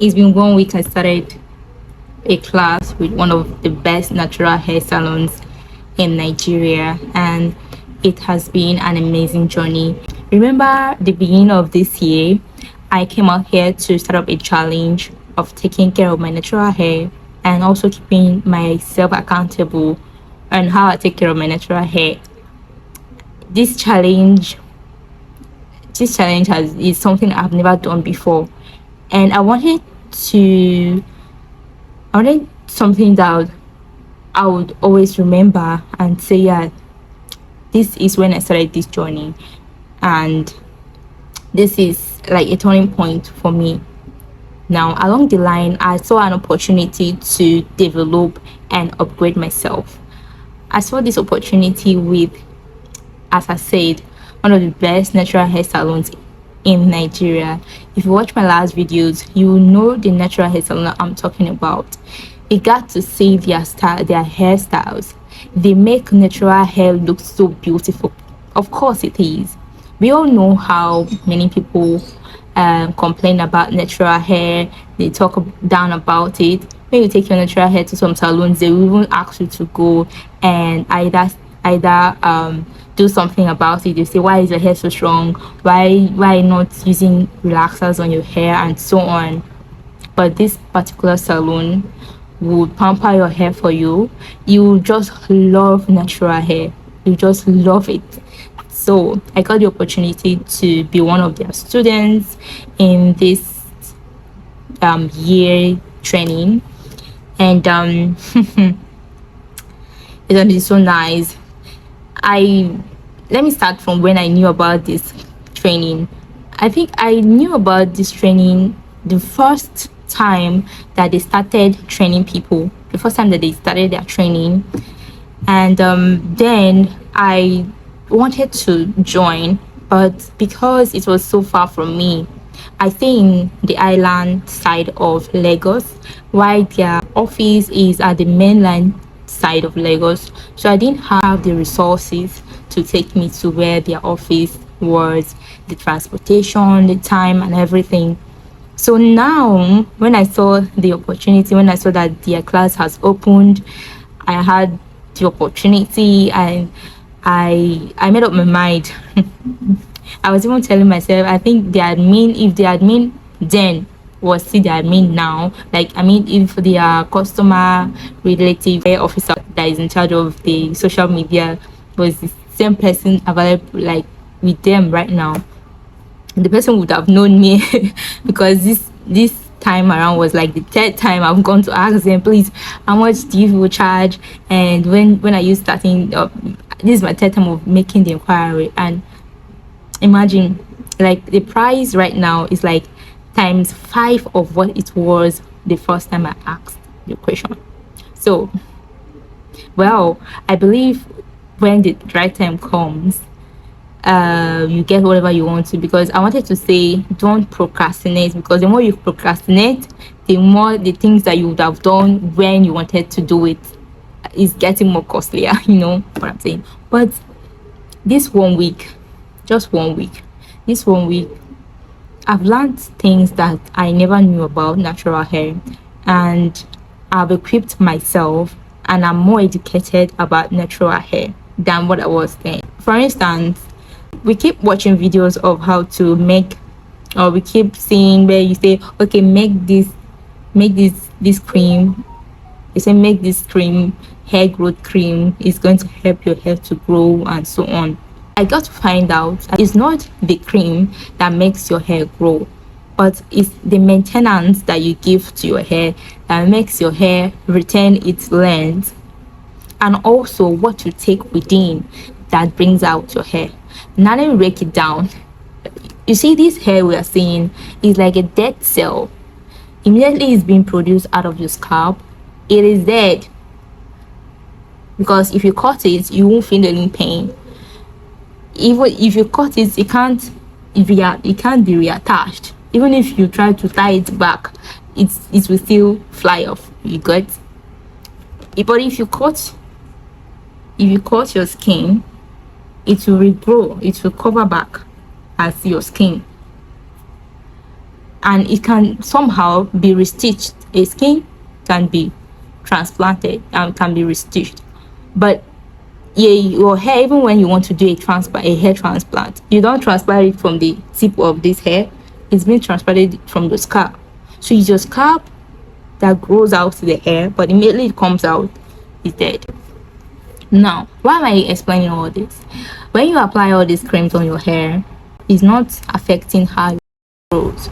It's been 1 week I started a class with one of the best natural hair salons in Nigeria, and it has been an amazing journey. Remember the beginning of this year, I came out here to start up a challenge of taking care of my natural hair and also keeping myself accountable on how I take care of my natural hair. This challenge is something I've never done before, and I wanted something that I would always remember and say, yeah, this is when I started this journey, and this is like a turning point for me. Now, along the line, I saw an opportunity to develop and upgrade myself. I saw this opportunity with, as I said, one of the best natural hair salons in Nigeria. If you watch my last videos, you will know the natural hair salon I'm talking about. You got to see their style, their hairstyles. They make natural hair look so beautiful. Of course it is. We all know how many people complain about natural hair. They talk down about it. When you take your natural hair to some salons, they will even ask you to go and either do something about it. They say, why is your hair so strong? Why not using relaxers on your hair and so on? But this particular salon would pamper your hair for you. You just love natural hair. You just love it. So I got the opportunity to be one of their students in this year training, and it's gonna be so nice. Let me start from when I knew about this training. I think I knew about this training the first time that they started training people, the first time that they started their training, and then I wanted to join, but because it was so far from me, I stay in the island side of Lagos, while their office is at the mainland side of Lagos. So I didn't have the resources to take me to where their office was, the transportation, the time, and everything. So now, when I saw the opportunity, when I saw that their class has opened, I had the opportunity, and I made up my mind. I was even telling myself, I think the admin, if the admin then was still the admin now, like, I mean, if their customer relative officer that is in charge of the social media was the same person available like with them right now, the person would have known me because this time around was like the third time I've gone to ask them, please, how much do you charge, and when are you starting? This is my third time of making the inquiry, and imagine, like, the price right now is like times 5 of what it was the first time I asked the question. So, well, I believe when the right time comes, you get whatever you want to, because I wanted to say don't procrastinate, because the more you procrastinate, the more the things that you would have done when you wanted to do it is getting more costlier. You know what I'm saying? But this 1 week, just 1 week, this 1 week, I've learned things that I never knew about natural hair, and I've equipped myself, and I'm more educated about natural hair than what I was then. For instance, we keep watching videos of how to make, or we keep seeing where you say, okay, make this cream. You say, make this cream, hair growth cream, is going to help your hair to grow and so on. I got to find out that it's not the cream that makes your hair grow, but it's the maintenance that you give to your hair that makes your hair retain its length, and also what you take within that brings out your hair. Now let me break it down. You see, this hair we are seeing is like a dead cell. Immediately it's being produced out of your scalp, it is dead, because if you cut it, you won't feel any pain. Even if you cut it, it can't be reattached. Even if you try to tie it back, it will still fly off. You got? But if you cut your skin, it will regrow, it will cover back as your skin. and it can somehow be restitched. A skin can be transplanted and can be restitched, but yeah, your hair, even when you want to do a hair transplant, you don't transplant it from the tip of this hair. It's being transplanted from the scalp. So it's your scalp that grows out the hair, but immediately it comes out, it's dead. Now, why am I explaining all this? When you apply all these creams on your hair, it's not affecting how it grows.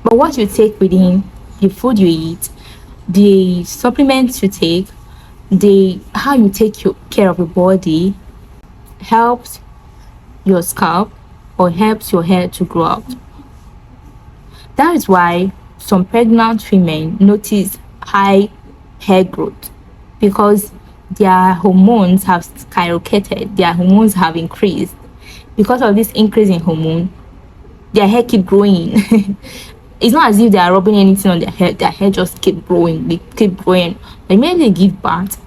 But what you take within, the food you eat, the supplements you take, the how you take care of your body helps your scalp or helps your hair to grow out. That is why some pregnant women notice high hair growth, because their hormones have skyrocketed, their hormones have increased. Because of this increase in hormone, their hair keep growing. It's not as if they are rubbing anything on their hair just keep growing, they keep growing. But immediately they give birth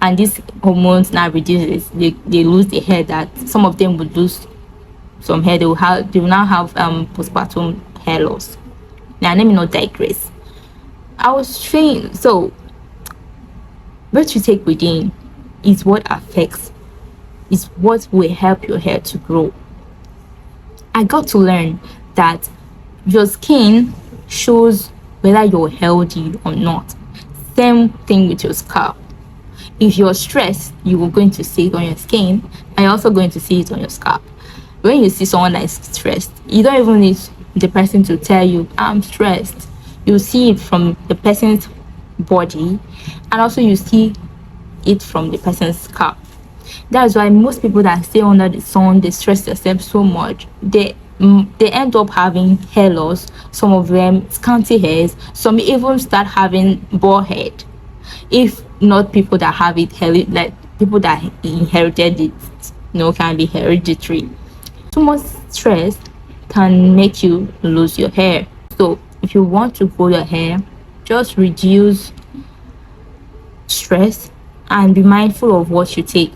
and these hormones now reduces, they lose the hair. That some of them would lose some hair, they will now have postpartum hair loss. Now let me not digress. I was saying, so what you take within is what affects, is what will help your hair to grow. I got to learn that your skin shows whether you're healthy or not. Same thing with your scalp. If you're stressed, you are going to see it on your skin, and you're also going to see it on your scalp. When you see someone that is stressed, you don't even need the person to tell you, I'm stressed. You see it from the person's body, and also you see it from the person's scalp. That's why most people that stay under the sun, they stress themselves so much, they end up having hair loss. Some of them scanty hairs, some even start having bald head. If not people that have it, like people that inherited it, can be hereditary. Too much stress can make you lose your hair. So if you want to grow your hair, just reduce stress and be mindful of what you take.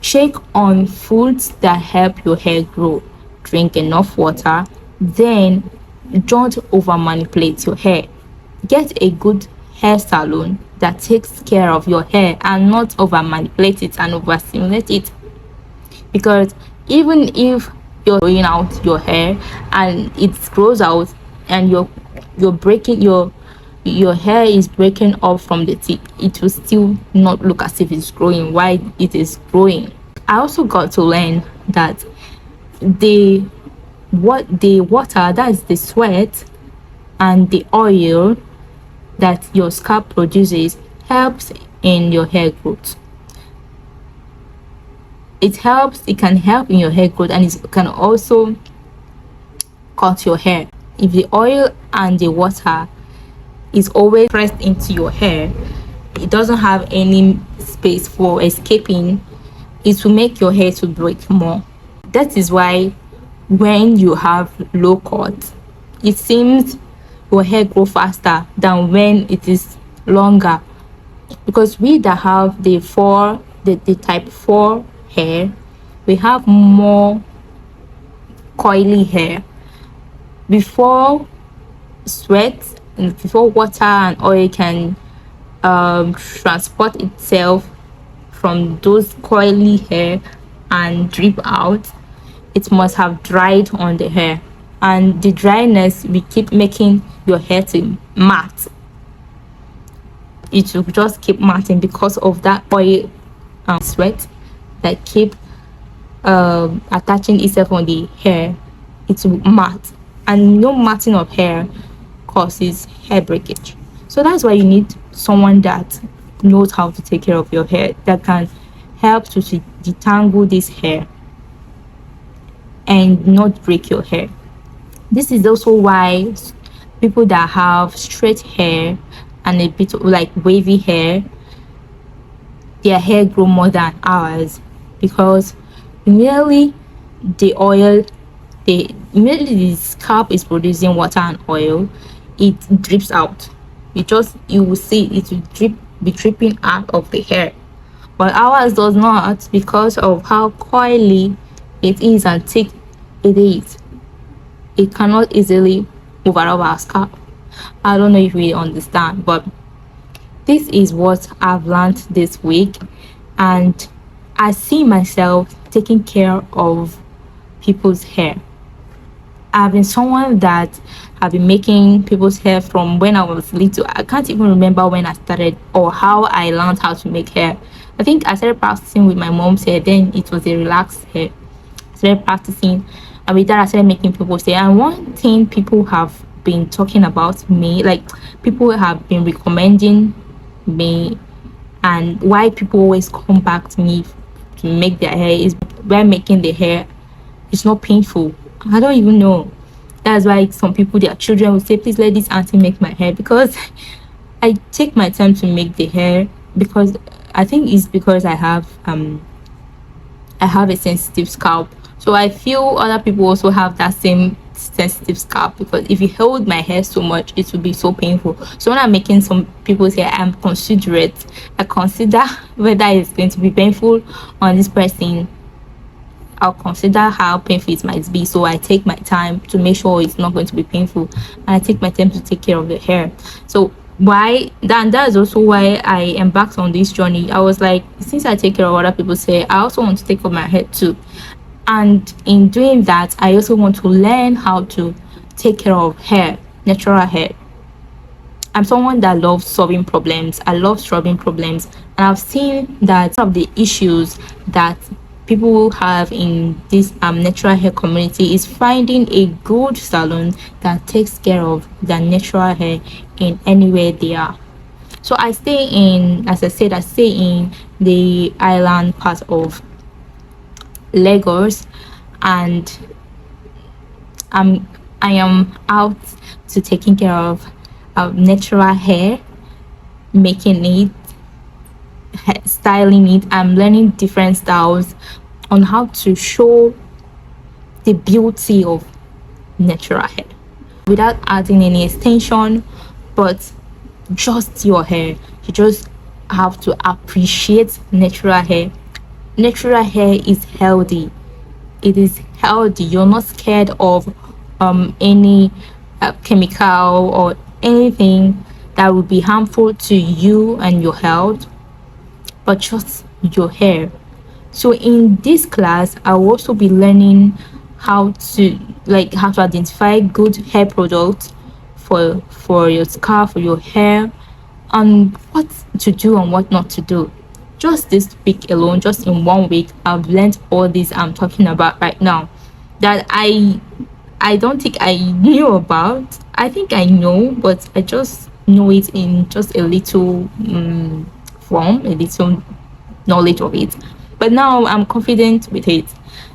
Check on foods that help your hair grow. Drink enough water. Then don't over manipulate your hair. Get a good hair salon that takes care of your hair and not over manipulate it and over stimulate it. Because even if you're growing out your hair and it grows out and you're breaking your hair is breaking off from the tip, it will still not look as if it's growing while it is growing. I also got to learn that the water, that is the sweat and the oil that your scalp produces, helps in your hair growth. It can help in your hair growth, and it can also cut your hair. If the oil and the water is always pressed into your hair, it doesn't have any space for escaping, it will make your hair to break more. That is why when you have low cut, it seems your hair grow faster than when it is longer, because we that have the type 4 hair, we have more coily hair. Before sweat and before water and oil can transport itself from those coily hair and drip out, it must have dried on the hair, and the dryness will keep making your hair to matte. It will just keep matting because of that oil sweat that keep attaching itself on the hair. It will matte, and no matting of hair causes hair breakage. So that's why you need someone that knows how to take care of your hair, that can help to detangle this hair and not break your hair. This is also why people that have straight hair and a bit of like wavy hair, their hair grow more than ours, because immediately the scalp is producing water and oil, it drips out. You will see it will be dripping out of the hair, but ours does not, because of how coily it is and thick it is. It cannot easily over our scalp. I don't know if we understand, but this is what I've learned this week, and I see myself taking care of people's hair. I've been someone that have been making people's hair from when I was little. I can't even remember when I started or how I learned how to make hair. I think I started practicing with my mom's hair, then it was a relaxed hair. I started practicing, and with that I started making people's hair. And one thing people have been talking about me, like people have been recommending me, and why people always come back to me to make their hair is when making the hair, it's not painful. I don't even know. That's why some people, their children will say, please let this auntie make my hair, because I take my time to make the hair, because I think it's because I have a sensitive scalp. So I feel other people also have that same sensitive scalp, because if you hold my hair so much it will be so painful. So when I'm making some people's hair, I'm considerate. I consider whether it's going to be painful on this person. I'll consider how painful it might be, so I take my time to make sure it's not going to be painful, and I take my time to take care of the hair. So why that is also why I embarked on this journey. I was like, since I take care of other people's hair, I also want to take care of my hair too. And in doing that, I also want to learn how to take care of hair, natural hair. I'm someone that loves solving problems. I love solving problems, and I've seen that some of the issues that people have in this natural hair community is finding a good salon that takes care of their natural hair in anywhere they are. So I stay in, as I said, I stay in the island part of Lagos, and I am out to taking care of natural hair, making it, styling it. I'm learning different styles on how to show the beauty of natural hair without adding any extension, but just your hair. You just have to appreciate natural hair. Natural hair is healthy. It is healthy. You're not scared of any chemical or anything that would be harmful to you and your health, but just your hair. So in this class, I'll also be learning how to identify good hair products for your scalp, for your hair, and what to do and what not to do. Just this week alone, just in 1 week, I've learned all this I'm talking about right now, that I don't think I knew about. I think I know, but I just know it in just a little form, a little knowledge of it. But now I'm confident with it,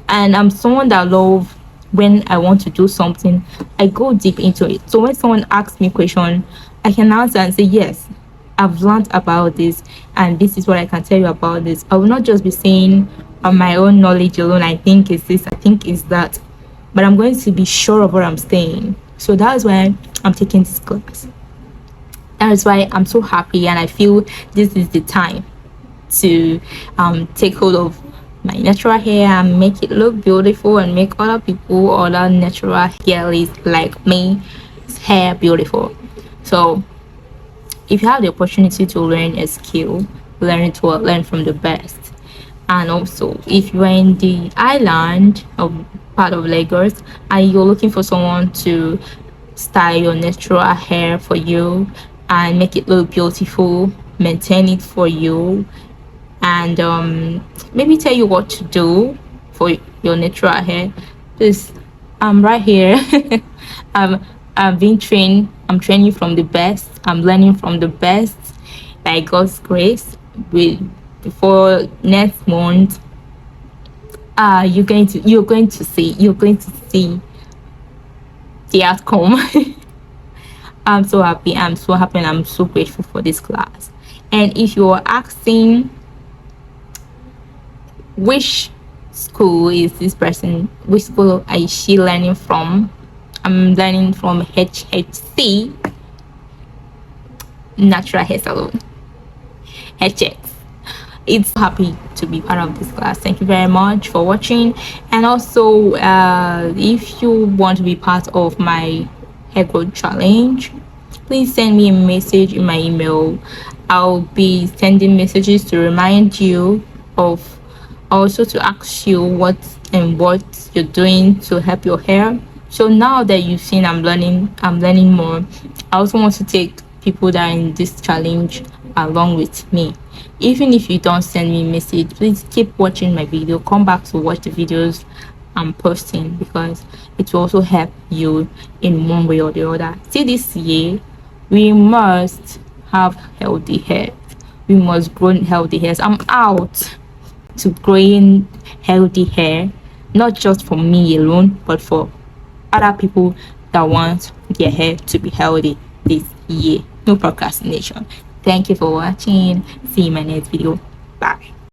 and I'm someone that love, when I want to do something, I go deep into it. So when someone asks me a question, I can answer and say, yes, I've learned about this, and this is what I can tell you about this. I will not just be saying on my own knowledge alone, I think it's this, I think it's that, but I'm going to be sure of what I'm saying. So that's why I'm taking this class. That is why I'm so happy, and I feel this is the time to take hold of my natural hair and make it look beautiful, and make other people, other natural girlies like me, hair beautiful. So if you have the opportunity to learn a skill, learn from the best. And also, if you're in the island of part of Lagos and you're looking for someone to style your natural hair for you and make it look beautiful, maintain it for you, and maybe tell you what to do for your natural hair, please, I'm right here. I'm being trained. I'm training from the best. I'm learning from the best, by God's grace. Before next month, you're going to see the outcome. I'm so happy. I'm so happy, and I'm so grateful for this class. And if you're asking which school is this person, which school is she learning from, I'm learning from HHC, Natural Hair Salon, HX. It's happy to be part of this class. Thank you very much for watching. And also, if you want to be part of my hair growth challenge, please send me a message in my email. I'll be sending messages to remind you of, also to ask you what you're doing to help your hair. So now that you've seen I'm learning more, I also want to take people that are in this challenge along with me. Even if you don't send me a message, please keep watching my video, come back to watch the videos I'm posting, because it will also help you in one way or the other. See, this year we must have healthy hair. We must grow healthy hairs. I'm out to growing healthy hair, not just for me alone, but for other people that want their hair to be healthy this year. No procrastination. Thank you for watching. See you in my next video. Bye.